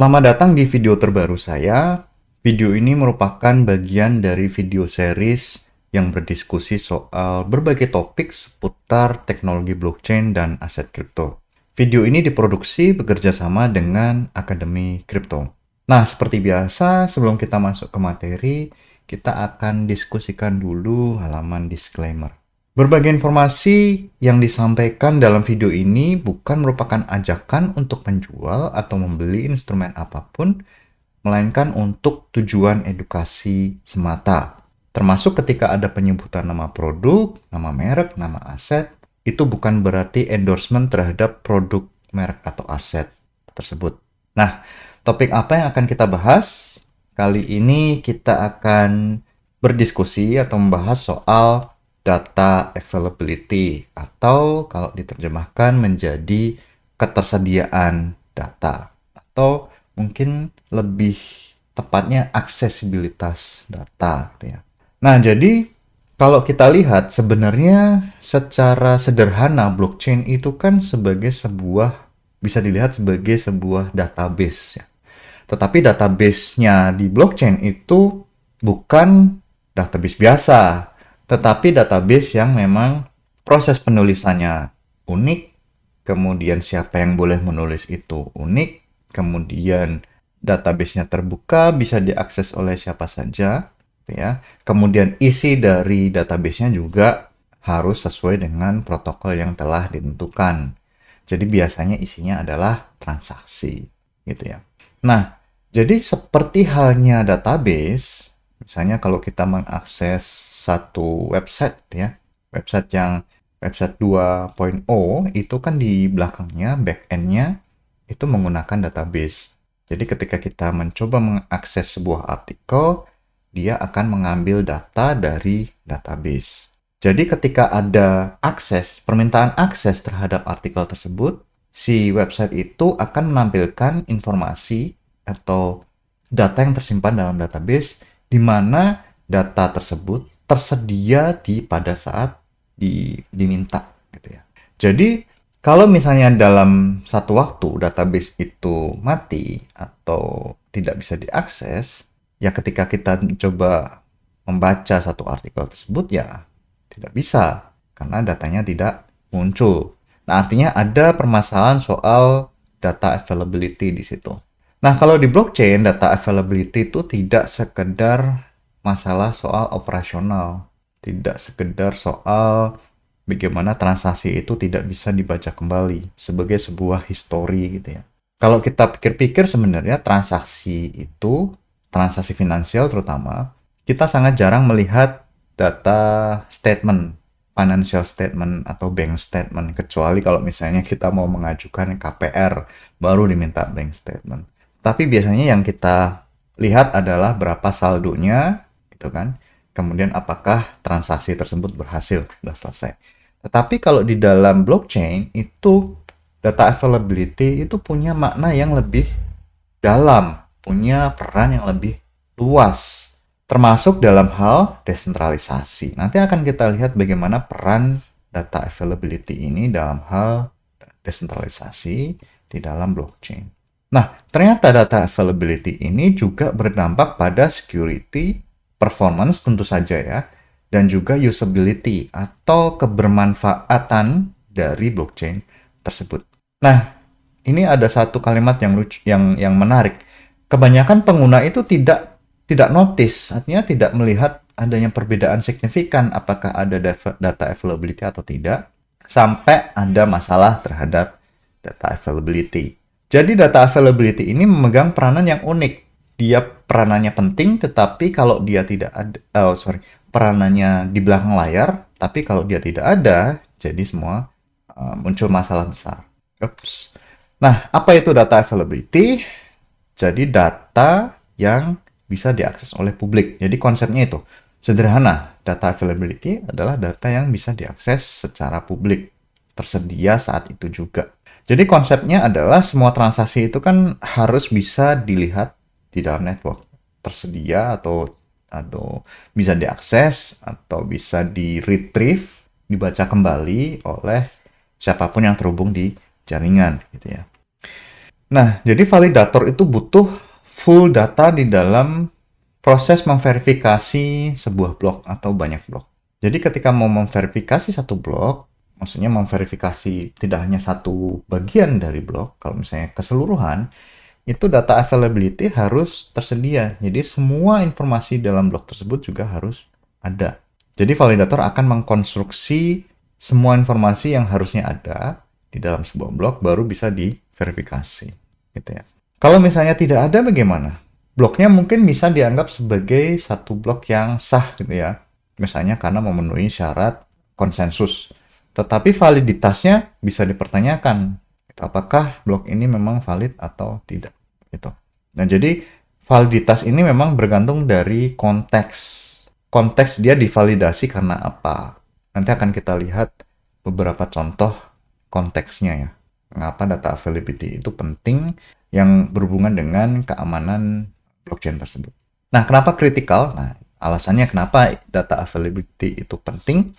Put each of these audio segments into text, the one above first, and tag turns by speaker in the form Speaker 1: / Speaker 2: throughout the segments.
Speaker 1: Selamat datang di video terbaru saya. Video ini merupakan bagian dari video series yang berdiskusi soal berbagai topik seputar teknologi blockchain dan aset kripto. Video ini diproduksi bekerja sama dengan Akademi Kripto. Nah, seperti biasa, sebelum kita masuk ke materi, kita akan diskusikan dulu halaman disclaimer. Berbagai informasi yang disampaikan dalam video ini bukan merupakan ajakan untuk menjual atau membeli instrumen apapun, melainkan untuk tujuan edukasi semata. Termasuk ketika ada penyebutan nama produk, nama merek, nama aset, itu bukan berarti endorsement terhadap produk, merek, atau aset tersebut. Nah, topik apa yang akan kita bahas? Kali ini kita akan berdiskusi atau membahas soal data availability, atau kalau diterjemahkan menjadi ketersediaan data, atau mungkin lebih tepatnya aksesibilitas data gitu ya. Nah, jadi kalau kita lihat sebenarnya secara sederhana blockchain itu kan bisa dilihat sebagai sebuah database ya. Tetapi database-nya di blockchain itu bukan database biasa, tetapi database yang memang proses penulisannya unik, kemudian siapa yang boleh menulis itu unik, kemudian database-nya terbuka, bisa diakses oleh siapa saja, ya. Kemudian isi dari database-nya juga harus sesuai dengan protokol yang telah ditentukan. Jadi biasanya isinya adalah transaksi, gitu ya. Nah, jadi seperti halnya database, misalnya kalau kita mengakses satu website ya, website 2.0 itu kan di belakangnya, back-end-nya itu menggunakan database. Jadi ketika kita mencoba mengakses sebuah artikel, dia akan mengambil data dari database. Jadi ketika ada permintaan akses terhadap artikel tersebut, si website itu akan menampilkan informasi atau data yang tersimpan dalam database di mana data tersebut tersedia pada saat diminta gitu ya. Jadi kalau misalnya dalam satu waktu database itu mati atau tidak bisa diakses, ya ketika kita mencoba membaca satu artikel tersebut ya tidak bisa karena datanya tidak muncul. Nah, artinya ada permasalahan soal data availability di situ. Nah, kalau di blockchain, data availability itu tidak sekedar masalah soal operasional, tidak sekedar soal bagaimana transaksi itu tidak bisa dibaca kembali sebagai sebuah histori gitu ya. Kalau kita pikir-pikir sebenarnya transaksi finansial terutama, kita sangat jarang melihat data statement, financial statement atau bank statement, kecuali kalau misalnya kita mau mengajukan KPR, baru diminta bank statement. Tapi biasanya yang kita lihat adalah berapa saldonya, gitu kan. Kemudian apakah transaksi tersebut berhasil, sudah selesai. Tetapi kalau di dalam blockchain itu data availability itu punya makna yang lebih dalam, punya peran yang lebih luas, termasuk dalam hal desentralisasi. Nanti akan kita lihat bagaimana peran data availability ini dalam hal desentralisasi di dalam blockchain. Nah, ternyata data availability ini juga berdampak pada security, performance tentu saja ya, dan juga usability atau kebermanfaatan dari blockchain tersebut. Nah, ini ada satu kalimat yang lucu, yang menarik. Kebanyakan pengguna itu tidak notice, artinya tidak melihat adanya perbedaan signifikan apakah ada data availability atau tidak, sampai ada masalah terhadap data availability. Jadi data availability ini memegang peranan yang unik. Dia peranannya penting, tetapi kalau dia tidak ada, peranannya di belakang layar, tapi kalau dia tidak ada, jadi semua muncul masalah besar. Oops. Nah, apa itu data availability? Jadi data yang bisa diakses oleh publik. Jadi konsepnya itu sederhana. Data availability adalah data yang bisa diakses secara publik, tersedia saat itu juga. Jadi konsepnya adalah semua transaksi itu kan harus bisa dilihat di dalam network, tersedia atau bisa diakses atau bisa di-retrieve, dibaca kembali oleh siapapun yang terhubung di jaringan gitu ya. Nah, jadi validator itu butuh full data di dalam proses memverifikasi sebuah blok atau banyak blok. Jadi ketika mau memverifikasi satu blok, maksudnya memverifikasi tidak hanya satu bagian dari blok, kalau misalnya keseluruhan, itu data availability harus tersedia. Jadi semua informasi dalam blok tersebut juga harus ada. Jadi validator akan mengkonstruksi semua informasi yang harusnya ada di dalam sebuah blok baru bisa diverifikasi, gitu ya. Kalau misalnya tidak ada bagaimana? Bloknya mungkin bisa dianggap sebagai satu blok yang sah gitu ya. Misalnya karena memenuhi syarat konsensus. Tetapi validitasnya bisa dipertanyakan. Apakah blok ini memang valid atau tidak gitu. Nah, jadi validitas ini memang bergantung dari konteks. Konteks dia divalidasi karena apa? Nanti akan kita lihat beberapa contoh konteksnya ya. Mengapa data availability itu penting yang berhubungan dengan keamanan blockchain tersebut. Nah, kenapa kritikal? Nah, alasannya kenapa data availability itu penting?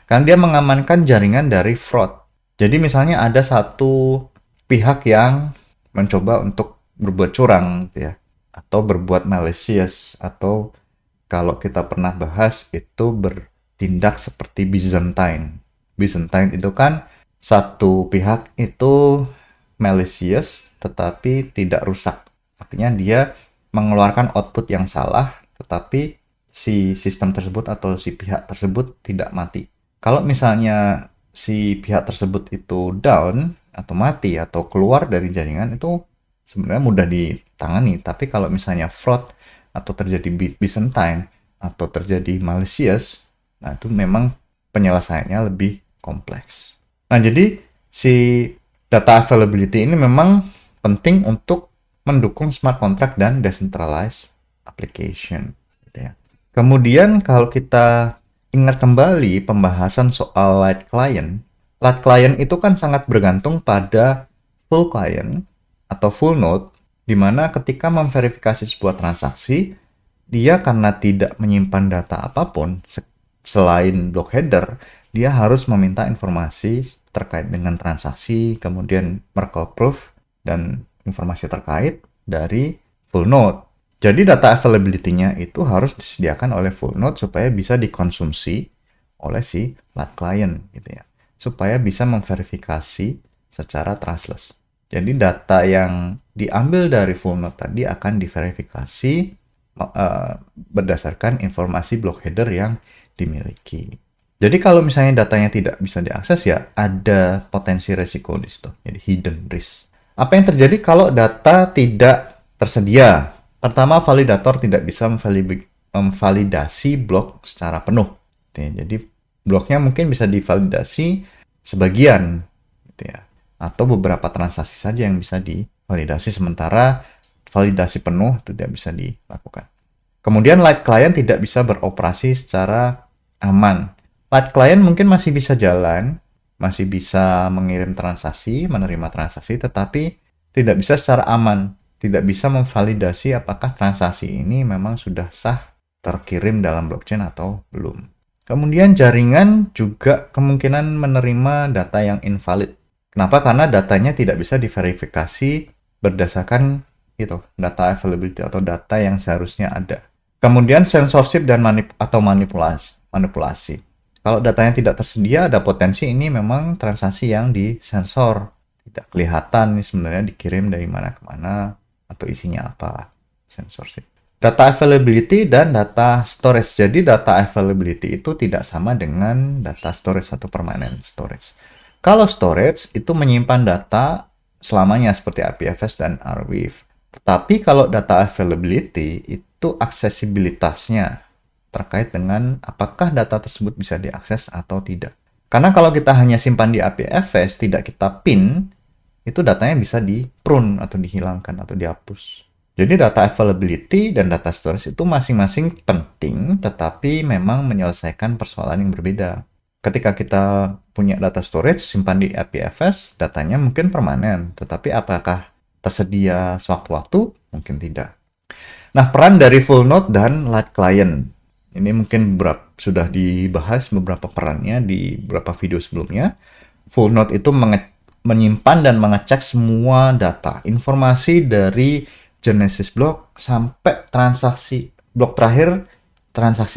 Speaker 1: Karena dia mengamankan jaringan dari fraud. Jadi misalnya ada satu pihak yang mencoba untuk berbuat curang gitu ya, atau berbuat malicious, atau kalau kita pernah bahas itu bertindak seperti Byzantine. Byzantine itu kan satu pihak itu malicious tetapi tidak rusak. Artinya dia mengeluarkan output yang salah tetapi si sistem tersebut atau si pihak tersebut tidak mati. Kalau misalnya si pihak tersebut itu down atau mati atau keluar dari jaringan, itu sebenarnya mudah ditangani. Tapi kalau misalnya fraud atau terjadi Byzantine atau terjadi malicious, nah itu memang penyelesaiannya lebih kompleks. Nah, jadi si data availability ini memang penting untuk mendukung smart contract dan decentralized application gitu ya. Kemudian kalau kita ingat kembali pembahasan soal light client itu kan sangat bergantung pada full client atau full node, di mana ketika memverifikasi sebuah transaksi, dia karena tidak menyimpan data apapun selain block header, dia harus meminta informasi terkait dengan transaksi, kemudian Merkle proof, dan informasi terkait dari full node. Jadi data availability-nya itu harus disediakan oleh full node supaya bisa dikonsumsi oleh si light client gitu ya. Supaya bisa memverifikasi secara trustless. Jadi data yang diambil dari full node tadi akan diverifikasi berdasarkan informasi block header yang dimiliki. Jadi kalau misalnya datanya tidak bisa diakses ya ada potensi resiko di situ. Jadi hidden risk. Apa yang terjadi kalau data tidak tersedia? Pertama, validator tidak bisa memvalidasi blok secara penuh. Jadi bloknya mungkin bisa divalidasi sebagian, gitu ya, atau beberapa transaksi saja yang bisa divalidasi, sementara validasi penuh tidak bisa dilakukan. Kemudian light client tidak bisa beroperasi secara aman. Light client mungkin masih bisa jalan, masih bisa mengirim transaksi, menerima transaksi, tetapi tidak bisa secara aman. Tidak bisa memvalidasi apakah transaksi ini memang sudah sah terkirim dalam blockchain atau belum. Kemudian jaringan juga kemungkinan menerima data yang invalid. Kenapa? Karena datanya tidak bisa diverifikasi berdasarkan itu, data availability atau data yang seharusnya ada. Kemudian censorship dan manipulasi. Kalau datanya tidak tersedia, ada potensi ini memang transaksi yang disensor. Tidak kelihatan nih sebenarnya dikirim dari mana ke mana atau isinya apa, censorship. Data availability dan data storage. Jadi data availability itu tidak sama dengan data storage atau permanent storage. Kalau storage itu menyimpan data selamanya seperti IPFS dan Arweave. Tetapi kalau data availability itu aksesibilitasnya terkait dengan apakah data tersebut bisa diakses atau tidak. Karena kalau kita hanya simpan di IPFS, tidak kita pin, itu datanya bisa di-prune atau dihilangkan atau dihapus. Jadi data availability dan data storage itu masing-masing penting, tetapi memang menyelesaikan persoalan yang berbeda. Ketika kita punya data storage, simpan di IPFS, datanya mungkin permanen, tetapi apakah tersedia sewaktu-waktu? Mungkin tidak. Nah, peran dari full node dan light client. Ini mungkin sudah dibahas beberapa perannya di beberapa video sebelumnya. Full node itu menyimpan dan mengecek semua data, informasi dari Genesis block sampai transaksi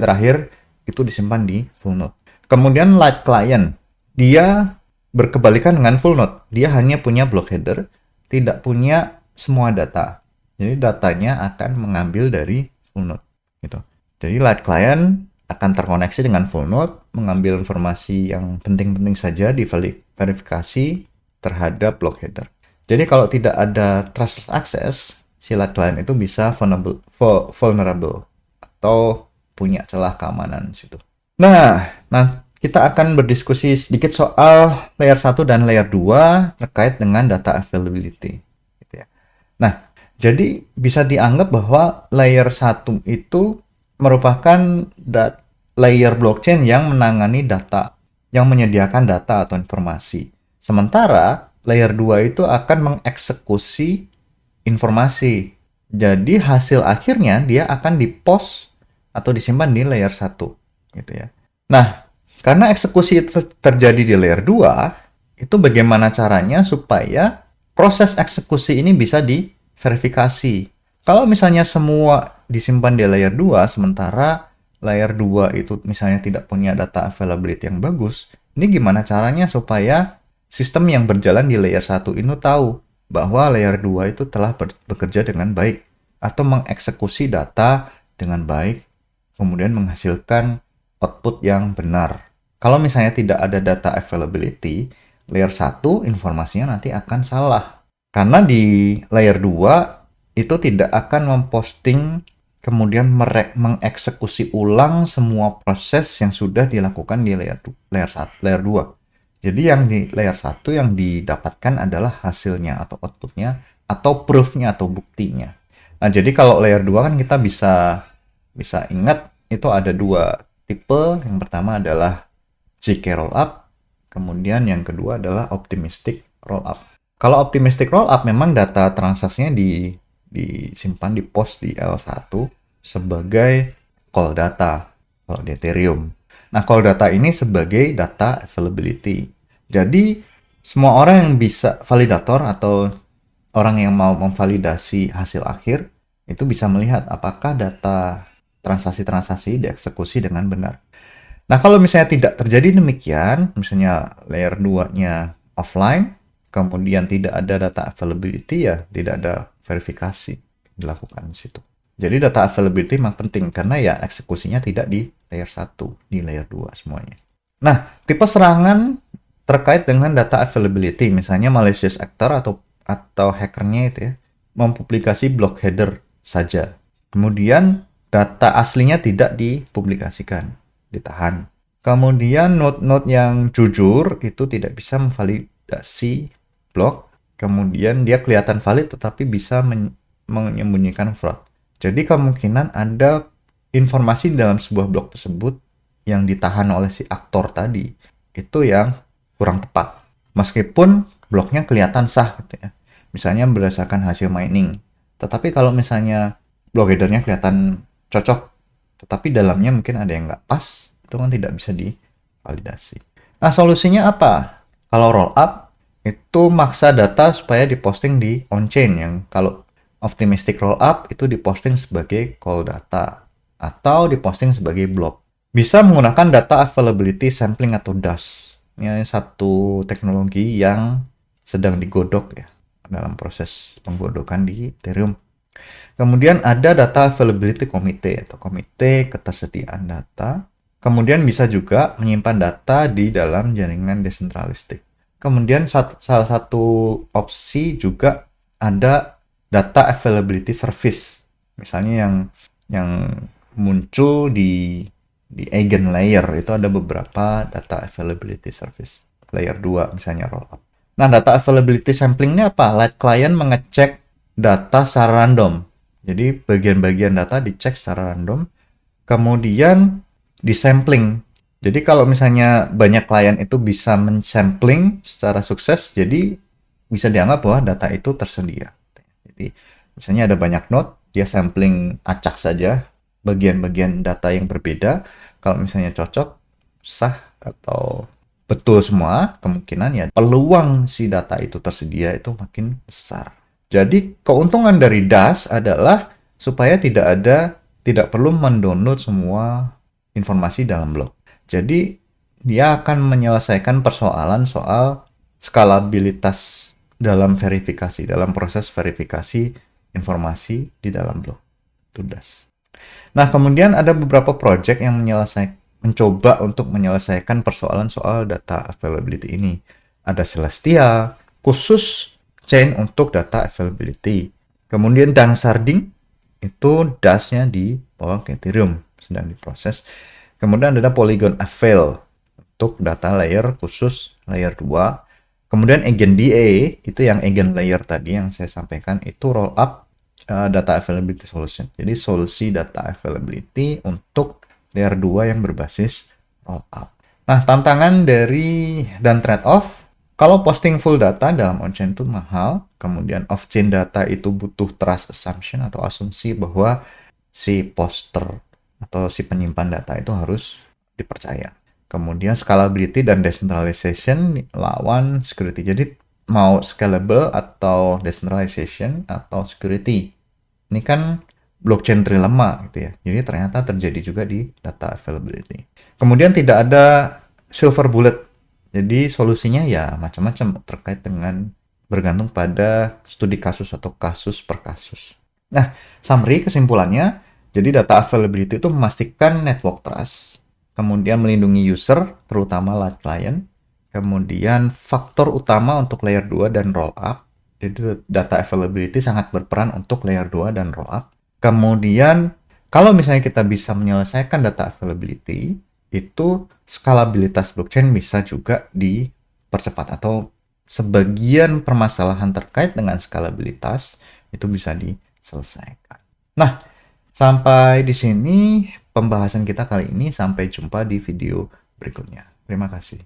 Speaker 1: terakhir itu disimpan di full node. Kemudian light client, dia berkebalikan dengan full node. Dia hanya punya block header, tidak punya semua data. Jadi datanya akan mengambil dari full node gitu. Jadi light client akan terkoneksi dengan full node, mengambil informasi yang penting-penting saja, diverifikasi terhadap block header. Jadi kalau tidak ada trustless access, si light client itu bisa vulnerable atau punya celah keamanan situ. Nah, kita akan berdiskusi sedikit soal layer 1 dan layer 2 terkait dengan data availability. Gitu ya. Nah, jadi bisa dianggap bahwa layer 1 itu merupakan layer blockchain yang menangani data, yang menyediakan data atau informasi. Sementara layer 2 itu akan mengeksekusi informasi. Jadi hasil akhirnya dia akan dipost atau disimpan di layer 1 gitu ya. Nah, karena eksekusi itu terjadi di layer 2, itu bagaimana caranya supaya proses eksekusi ini bisa diverifikasi. Kalau misalnya semua disimpan di layer 2, sementara layer 2 itu misalnya tidak punya data availability yang bagus, ini gimana caranya supaya sistem yang berjalan di layer 1 ini tahu bahwa layer 2 itu telah bekerja dengan baik atau mengeksekusi data dengan baik, kemudian menghasilkan output yang benar. Kalau misalnya tidak ada data availability, layer 1 informasinya nanti akan salah. Karena di layer 2 itu tidak akan memposting kemudian mengeksekusi ulang semua proses yang sudah dilakukan di layer 2. Jadi yang di layer 1 yang didapatkan adalah hasilnya atau outputnya atau proofnya atau buktinya. Nah, jadi kalau layer 2 kan kita bisa ingat itu ada dua tipe. Yang pertama adalah ZK rollup, kemudian yang kedua adalah optimistic rollup. Kalau optimistic rollup memang data transaksinya disimpan di post di L1 sebagai call data kalau di Ethereum. Nah, call data ini sebagai data availability. Jadi, semua orang yang bisa validator atau orang yang mau memvalidasi hasil akhir itu bisa melihat apakah data transaksi-transaksi dieksekusi dengan benar. Nah, kalau misalnya tidak terjadi demikian, misalnya layer 2-nya offline, kemudian tidak ada data availability, ya tidak ada verifikasi dilakukan di situ. Jadi data availability memang penting karena ya eksekusinya tidak di layer 1, di layer 2 semuanya. Nah, tipe serangan terkait dengan data availability, misalnya malicious actor atau hackernya itu ya, mempublikasi block header saja. Kemudian data aslinya tidak dipublikasikan, ditahan. Kemudian node-node yang jujur itu tidak bisa memvalidasi block. Kemudian dia kelihatan valid tetapi bisa menyembunyikan fraud. Jadi kemungkinan ada informasi di dalam sebuah blok tersebut yang ditahan oleh si aktor tadi itu yang kurang tepat. Meskipun bloknya kelihatan sah gitu ya. Misalnya berdasarkan hasil mining. Tetapi kalau misalnya block header-nya kelihatan cocok, tetapi dalamnya mungkin ada yang nggak pas, itu kan tidak bisa divalidasi. Nah, solusinya apa? Kalau rollup, itu maksa data supaya diposting di on-chain, yang kalau optimistic rollup itu diposting sebagai call data atau diposting sebagai block. Bisa menggunakan data availability sampling atau DAS. Ini satu teknologi yang sedang digodok ya dalam proses penggodokan di Ethereum. Kemudian ada data availability committee atau komite ketersediaan data. Kemudian bisa juga menyimpan data di dalam jaringan desentralistik. Kemudian salah satu opsi juga ada data availability service. Misalnya yang muncul di eigen layer itu ada beberapa data availability service. Layer 2 misalnya rollup. Nah, data availability sampling ini apa? Light client mengecek data secara random. Jadi bagian-bagian data dicek secara random. Kemudian disampling. Jadi kalau misalnya banyak klien itu bisa mensampling secara sukses, jadi bisa dianggap bahwa data itu tersedia. Jadi misalnya ada banyak node, dia sampling acak saja bagian-bagian data yang berbeda. Kalau misalnya cocok, sah atau betul semua, kemungkinan ya peluang si data itu tersedia itu makin besar. Jadi keuntungan dari DAS adalah supaya tidak perlu mendownload semua informasi dalam blog. Jadi dia akan menyelesaikan persoalan soal skalabilitas dalam verifikasi, dalam proses verifikasi informasi di dalam blog. Itu DAS. Nah, kemudian ada beberapa project yang mencoba untuk menyelesaikan persoalan soal data availability ini. Ada Celestia, khusus chain untuk data availability. Kemudian Dansarding, itu DAS-nya di bawah Ethereum, sedang diproses. Kemudian ada Polygon Avail, untuk data layer khusus layer 2. Kemudian EigenDA, itu yang Eigen layer tadi yang saya sampaikan, itu roll up data availability solution. Jadi solusi data availability untuk layer 2 yang berbasis roll up. Nah, tantangan dari dan trade-off, kalau posting full data dalam on-chain itu mahal, kemudian off-chain data itu butuh trust assumption atau asumsi bahwa si poster atau si penyimpan data itu harus dipercaya. Kemudian scalability dan decentralization lawan security. Jadi mau scalable atau decentralization atau security. Ini kan blockchain trilemma gitu ya. Jadi ternyata terjadi juga di data availability. Kemudian tidak ada silver bullet. Jadi solusinya ya macam-macam terkait dengan bergantung pada studi kasus atau kasus per kasus. Nah, summary kesimpulannya, jadi data availability itu memastikan network trust, kemudian melindungi user, terutama live client, kemudian faktor utama untuk layer 2 dan roll up. Jadi data availability sangat berperan untuk layer 2 dan roll up. Kemudian kalau misalnya kita bisa menyelesaikan data availability, itu skalabilitas blockchain bisa juga dipercepat atau sebagian permasalahan terkait dengan skalabilitas itu bisa diselesaikan. Nah, sampai di sini pembahasan kita kali ini. Sampai jumpa di video berikutnya. Terima kasih.